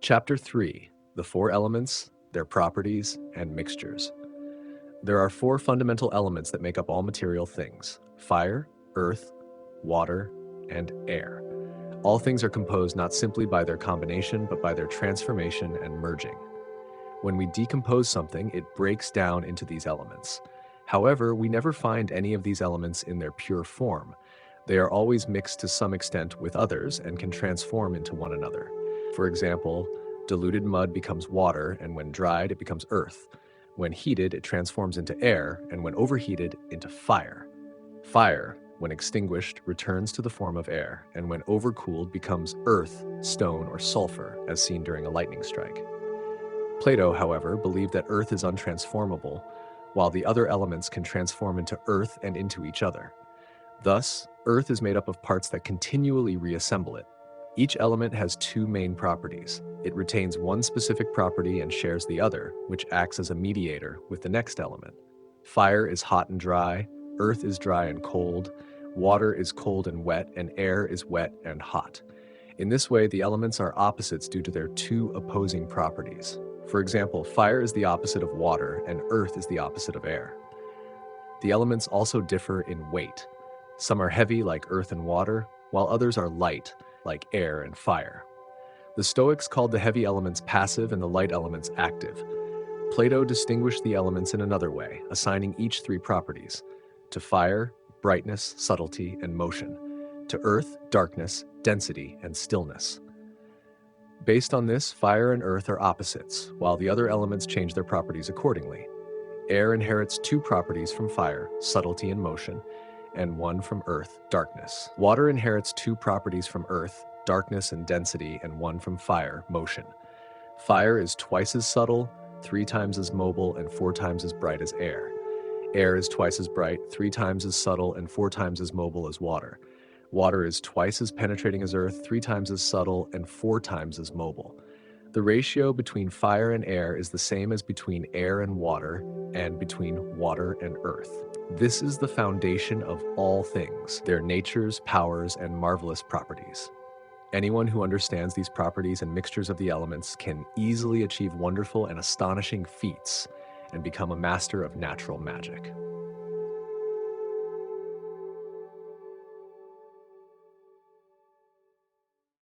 Chapter 3: The Four Elements, Their Properties, and Mixtures. There are four fundamental elements that make up all material things: fire, earth, water, and air. All things are composed not simply by their combination, but by their transformation and merging. When we decompose something, it breaks down into these elements. However, we never find any of these elements in their pure form. They are always mixed to some extent with others and can transform into one another. For example, diluted mud becomes water, and when dried, it becomes earth. When heated, it transforms into air, and when overheated, into fire. Fire, when extinguished, returns to the form of air, and when overcooled, becomes earth, stone, or sulfur, as seen during a lightning strike. Plato, however, believed that earth is untransformable, while the other elements can transform into earth and into each other. Thus, earth is made up of parts that continually reassemble it. Each element has two main properties. It retains one specific property and shares the other, which acts as a mediator with the next element. Fire is hot and dry, earth is dry and cold, water is cold and wet, and air is wet and hot. In this way, the elements are opposites due to their two opposing properties. For example, fire is the opposite of water, and earth is the opposite of air. The elements also differ in weight. Some are heavy, like earth and water, while others are light, like air and fire. The Stoics called the heavy elements passive and the light elements active. Plato distinguished the elements in another way, assigning each three properties: to fire, brightness, subtlety, and motion; to earth, darkness, density, and stillness. Based on this, fire and earth are opposites, while the other elements change their properties accordingly. Air inherits two properties from fire, subtlety and motion, and one from earth, darkness. Water inherits two properties from earth, darkness and density, and one from fire, motion. Fire is twice as subtle, 3 times as mobile, and 4 times as bright as air. Air is twice as bright, 3 times as subtle, and 4 times as mobile as water. Water is twice as penetrating as earth, 3 times as subtle, and 4 times as mobile. The ratio between fire and air is the same as between air and water, and between water and earth. This is the foundation of all things, their natures, powers, and marvelous properties. Anyone who understands these properties and mixtures of the elements can easily achieve wonderful and astonishing feats and become a master of natural magic.